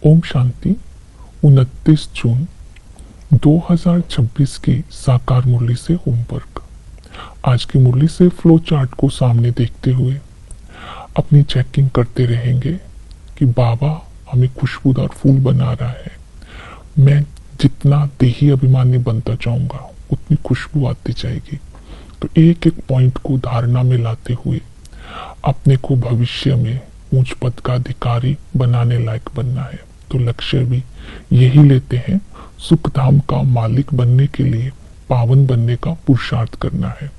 ओम शांति। 29 जून 2026 की साकार मुरली से होमवर्क। आज की मुरली से फ्लो चार्ट को सामने देखते हुए अपनी चेकिंग करते रहेंगे कि बाबा हमें खुशबूदार फूल बना रहा है। मैं जितना देही अभिमानी बनता जाऊंगा उतनी खुशबू आती जाएगी। तो एक एक पॉइंट को धारणा में लाते हुए अपने को भविष्य में ऊंच पद का अधिकारी बनाने लायक बनना है। तो लक्ष्य भी यही लेते हैं, सुख धाम का मालिक बनने के लिए पावन बनने का पुरुषार्थ करना है।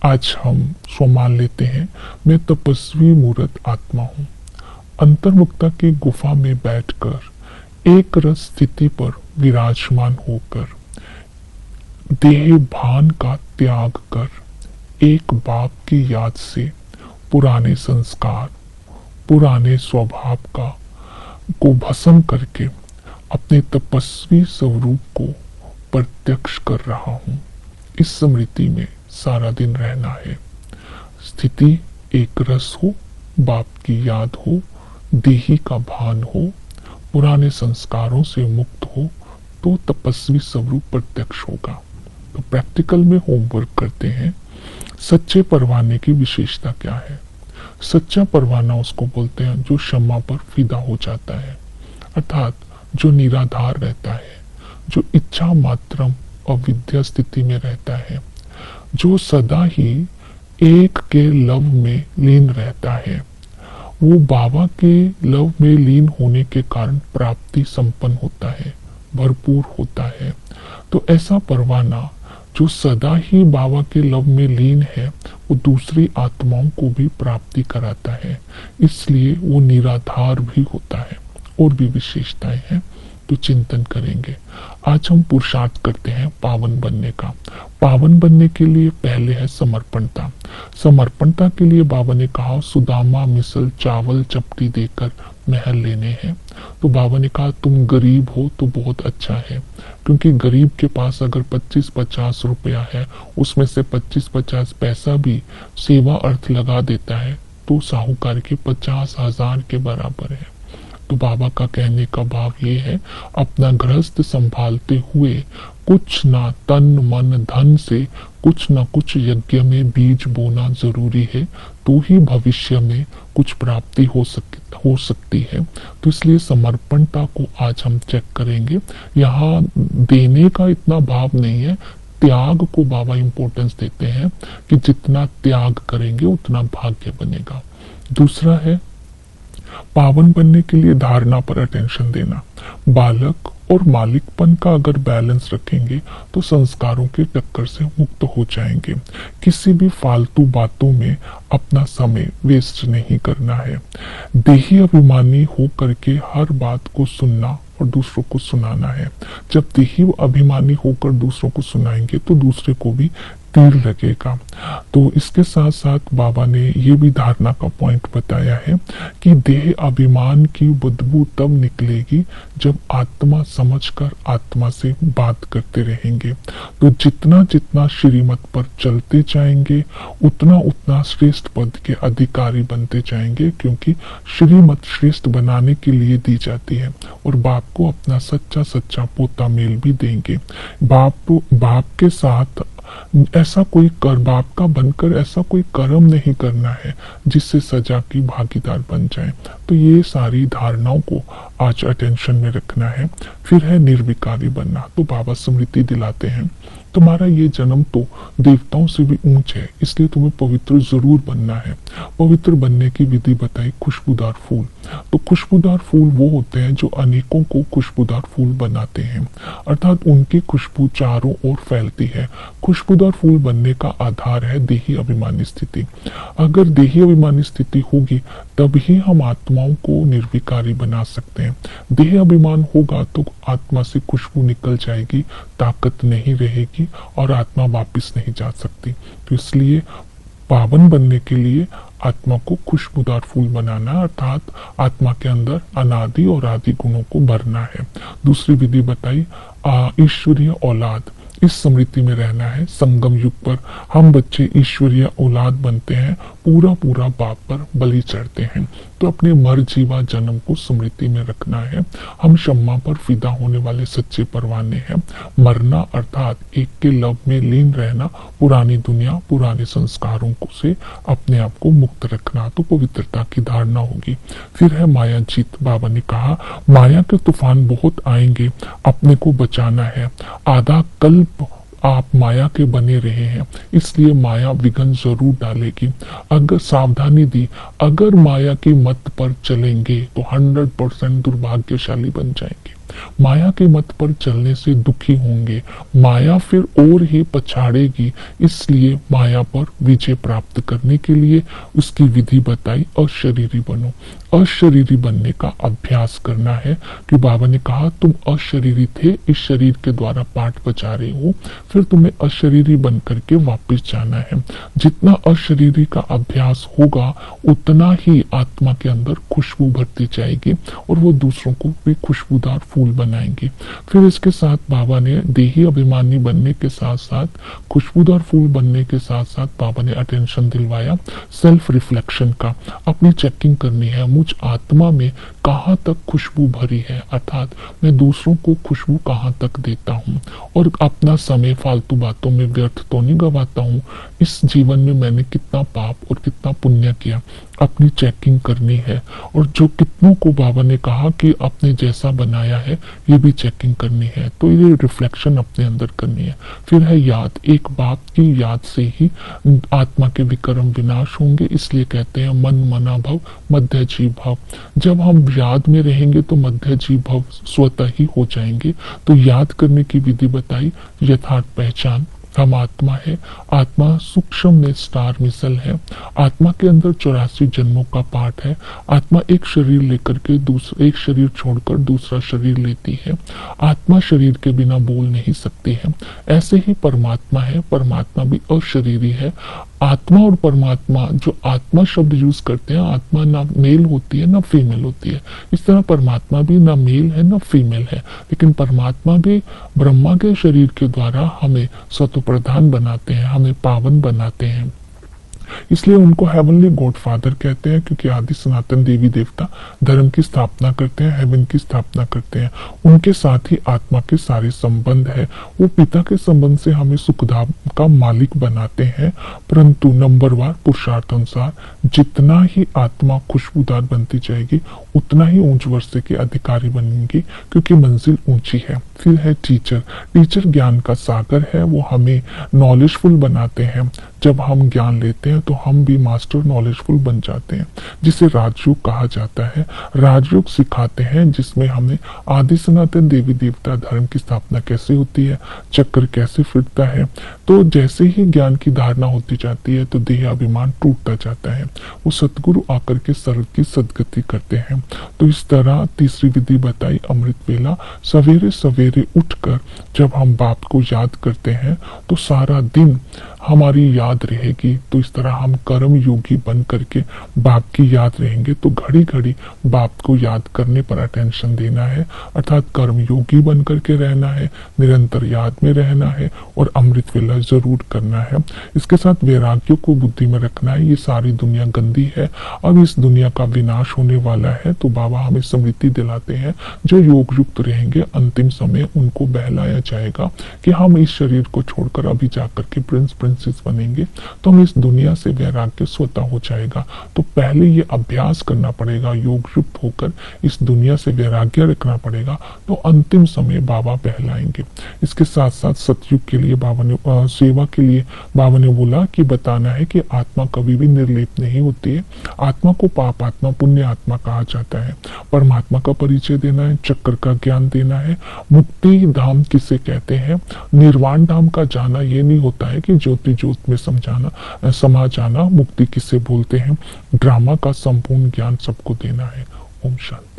आज हम स्वमान लेते हैं, मैं तपस्वी मूर्त आत्मा हूँ। अंतर्मुक्ता की गुफा में बैठकर एक रस स्थिति पर विराजमान होकर देह भान का त्याग कर एक बाप की याद से पुराने संस्कार, पुराने स्वभाव को भस्म करके अपने तपस्वी स्वरूप को प्रत्यक्ष कर रहा हूँ। इस स्मृति में सारा दिन रहना है। स्थिति एक रस हो, बाप की याद हो, देही का भान हो, पुराने संस्कारों से मुक्त हो, तो तपस्वी स्वरूप प्रत्यक्ष होगा। तो प्रैक्टिकल में होमवर्क करते हैं। सच्चे परवाने की विशेषता क्या है? सच्चा परवाना उसको बोलते हैं जो क्षमा पर फिदा हो जाता है, अर्थात जो निराधार रहता है, जो इच्छा मात्रम अविद्या स्थिति में रहता है, जो सदा ही एक के लव में लीन रहता है। वो बाबा के लव में लीन होने के कारण प्राप्ति संपन्न होता है, भरपूर होता है। तो ऐसा परवाना जो सदा ही बाबा के लव में लीन है, वो दूसरी आत्माओं को भी प्राप्ति कराता है, इसलिए वो निराधार भी होता है। और भी विशेषताएं हैं तो चिंतन करेंगे। आज हम पुरुषार्थ करते हैं पावन बनने का। पावन बनने के लिए पहले है समर्पणता। समर्पणता के लिए बाबा ने कहा सुदामा मिसल चावल चपटी देकर महल लेने हैं। तो बाबा ने कहा तुम गरीब हो तो बहुत अच्छा है, क्योंकि गरीब के पास अगर 25-50 रुपया है, उसमें से 25-50 पैसा भी सेवा अर्थ लगा देता है, तो साहूकार के 50,000 के बराबर है। तो बाबा का कहने का भाव ये है, अपना गृहस्थ संभालते हुए कुछ ना तन मन धन से कुछ ना कुछ यज्ञ में बीज बोना जरूरी है, तो ही भविष्य में कुछ प्राप्ति हो सकती है। तो इसलिए समर्पणता को आज हम चेक करेंगे। यहाँ देने का इतना भाव नहीं है, त्याग को बाबा इंपॉर्टेंस देते हैं कि जितना त्याग करेंगे उतना भाग्य बनेगा। दूसरा है पावन बनने के लिए धारणा पर अटेंशन देना। बालक और मालिकपन का अगर बैलेंस रखेंगे तो संस्कारों के टक्कर से मुक्त हो जाएंगे। किसी भी फालतू बातों में अपना समय वेस्ट नहीं करना है। देही अभिमानी हो करके हर बात को सुनना और दूसरों को सुनाना है। जब देही अभिमानी होकर दूसरों को सुनाएंगे तो दूसरे को भी तीर लगेगा। तो इसके साथ साथ बाबा ने ये भी धारणा का पॉइंट बताया है कि देह अभिमान की बदबू तब निकलेगी जब आत्मा समझकर आत्मा से बात करते रहेंगे। तो जितना जितना श्रीमत पर चलते जाएंगे उतना उतना श्रेष्ठ पद के अधिकारी बनते जाएंगे, क्योंकि श्रीमत श्रेष्ठ बनाने के लिए दी जाती है। और बाप को अपना सच्चा सच्चा पोता मेल भी देंगे। बाप के साथ ऐसा कोई बाप का बनकर ऐसा कोई कर्म नहीं करना है जिससे सजा की भागीदार बन जाए। तो ये सारी धारणाओं को आज अटेंशन में रखना है। फिर है निर्विकारी बनना। तो बाबा स्मृति दिलाते हैं तुम्हारा ये जन्म तो देवताओं से भी ऊंच है, इसलिए तुम्हें पवित्र जरूर बनना है। पवित्र बनने की विधि बताई, खुशबूदार फूल। तो खुशबूदार फूल वो होते हैं जो अनेकों को खुशबूदार फूल बनाते हैं, अर्थात उनकी खुशबू चारों ओर फैलती है। खुशबूदार फूल बनने का आधार है देही अभिमानी स्थिति। अगर देही अभिमानी स्थिति होगी तभी हम आत्माओं को निर्विकारी बना सकते हैं। देह अभिमान होगा तो आत्मा से खुशबू निकल जाएगी, ताकत नहीं रहेगी और आत्मा वापस नहीं जा सकती। तो इसलिए पावन बनने के लिए आत्मा को खुशबूदार फूल बनाना, अर्थात आत्मा के अंदर अनादि और आदि गुणों को भरना है। दूसरी विधि बताई ईश्वरीय औलाद। इस स्मृति में रहना है। संगम युग पर हम बच्चे ईश्वरीय औलाद बनते हैं, पूरा पूरा बाप पर बलि चढ़ते हैं। तो अपने मर जीवा जन्म को स्मृति में रखना है। हम शम्मा पर फिदा होने वाले सच्चे परवाने हैं। मरना अर्थात एक के लव में लीन रहना, पुरानी दुनिया पुराने संस्कारों को से अपने आप को मुक्त रखना, तो पवित्रता की धारणा होगी। फिर है माया जीत। बाबा ने कहा माया के तूफान बहुत आएंगे, अपने को बचाना है। आधा कल्प आप माया के बने रहे हैं, इसलिए माया विघ्न जरूर डालेगी। अगर सावधानी दी, अगर माया की मत पर चलेंगे तो 100% दुर्भाग्यशाली बन जाएंगे। माया के मत पर चलने से दुखी होंगे, माया फिर और ही पछाड़ेगी। इसलिए माया पर विजय प्राप्त करने के लिए उसकी विधि बताई, अशरीरी बनो। अशरीरी बनने का अभ्यास करना है कि बाबा ने कहा तुम अशरीरी थे, इस शरीर के द्वारा पाठ बजा रहे हो, फिर तुम्हें अशरीरी बन करके वापस जाना है। जितना अशरीरी का अभ्यास होगा उतना ही आत्मा के अंदर खुशबू भरती जाएगी और वो दूसरों को भी खुशबूदार फूल बनाएंगे। फिर इसके साथ बाबा ने देही अभिमानी बनने के साथ साथ खुशबूदार फूल बनने के साथ साथ बाबा ने अटेंशन दिलवाया सेल्फ रिफ्लेक्शन का। अपनी चेकिंग करनी है, मुझ आत्मा में कहाँ तक खुशबू भरी है, अर्थात मैं दूसरों को खुशबू कहाँ तक देता हूँ और अपना समय फालतू बातों में व्यर्थ तो नहीं गवाता हूँ। इस जीवन में मैंने कितना पाप और कितना पुण्य किया, अपनी चेकिंग करनी है। और जो कितनों को बाबा ने कहा कि अपने जैसा बनाया है, ये भी चेकिंग करनी है। तो ये रिफ्लेक्शन अपने अंदर करनी है। फिर है याद। एक बाप की याद से ही आत्मा के विक्रम विनाश होंगे, इसलिए कहते हैं मन मना भव मध्य जीव भव। जब हम याद में रहेंगे तो मध्य जीव भव स्वतः ही हो जाएंगे। तो याद करने की विधि बताई, यथार्थ पहचान। हम आत्मा है, आत्मा सूक्ष्म में स्टार मिसल है। आत्मा के अंदर 84 जन्मों का पाठ है। आत्मा एक शरीर लेकर के दूसरा, एक शरीर छोड़कर दूसरा शरीर लेती है। आत्मा शरीर के बिना बोल नहीं सकती है। ऐसे ही परमात्मा है, परमात्मा भी अशरीरी है। आत्मा और परमात्मा, जो आत्मा शब्द यूज करते हैं, आत्मा ना मेल होती है ना फीमेल होती है, इस तरह परमात्मा भी ना मेल है ना फीमेल है। लेकिन परमात्मा भी ब्रह्मा के शरीर के द्वारा हमें सत्व प्रधान बनाते हैं, हमें पावन बनाते हैं। इसलिए उनको हेवनली गॉड फादर कहते हैं, क्योंकि आदि सनातन देवी देवता धर्म की स्थापना करते हैं, हेवन की स्थापना करते हैं। उनके साथ ही आत्मा के सारे संबंध है। वो पिता के संबंध से हमें सुखधाम का मालिक बनाते हैं, परंतु नंबरवार पुरुषार्थ अनुसार जितना ही आत्मा खुशबूदार बनती जाएगी उतना ही ऊंच वर्षे के अधिकारी बनेंगी, क्योंकि मंजिल ऊंची है। फिर है टीचर। टीचर ज्ञान का सागर है, वो हमें नॉलेजफुल बनाते हैं। जब हम ज्ञान लेते हैं तो हम भी मास्टर नॉलेजफुल बन जाते हैं, जिसे राजयोग कहा जाता है। राजयोग सिखाते हैं जिसमें हमें आदि सनातन देवी देवता धर्म की स्थापना कैसे होती है, चक्र कैसे फिरता है। तो जैसे ही ज्ञान की धारणा होती जाती है तो देह अभिमान टूटता जाता है। वो सतगुरु आकर के सर्व की सदगति करते हैं। तो इस तरह तीसरी विधि बताई अमृत वेला। सवेरे सवेरे उठकर जब हम बाप को याद करते हैं तो सारा दिन हमारी याद रहेगी। तो इस तरह हम कर्म योगी बन करके बाप की याद रहेंगे। तो घड़ी घड़ी बाप को याद करने पर अटेंशन देना है, अर्थात कर्म योगी बन करके रहना है, निरंतर याद में रहना है और अमृत वेला जरूर करना है। इसके साथ वैराग्य को बुद्धि में रखना है। ये सारी दुनिया गंदी है, अब इस दुनिया का विनाश होने वाला है। तो बाबा हमें स्मृति दिलाते हैं, जो योग युक्त रहेंगे अंतिम समय उनको बहलाया जाएगा कि हम इस शरीर को छोड़कर अभी जाकर के प्रिंस प्रिंसेस बनेंगे, तो हम इस दुनिया से वैराग्य स्वतः हो जाएगा। तो पहले ये अभ्यास करना पड़ेगा, योग युक्त होकर इस दुनिया से वैराग्य रखना पड़ेगा, तो अंतिम समय बाबा बहलाएंगे। इसके साथ साथ सतयुग के लिए बाबा ने सेवा के लिए बाबा ने बोला कि बताना है कि आत्मा कभी भी निर्लेप नहीं होती है। आत्मा को पाप आत्मा पुण्य आत्मा कहा जाता है। परमात्मा का परिचय देना है, चक्र का ज्ञान देना है। मुक्ति धाम किसे कहते हैं, निर्वाण धाम का जाना ये नहीं होता है कि ज्योति ज्योत में समझाना समा जाना। मुक्ति किसे बोलते हैं, ड्रामा का संपूर्ण ज्ञान सबको देना है। ओम शांति।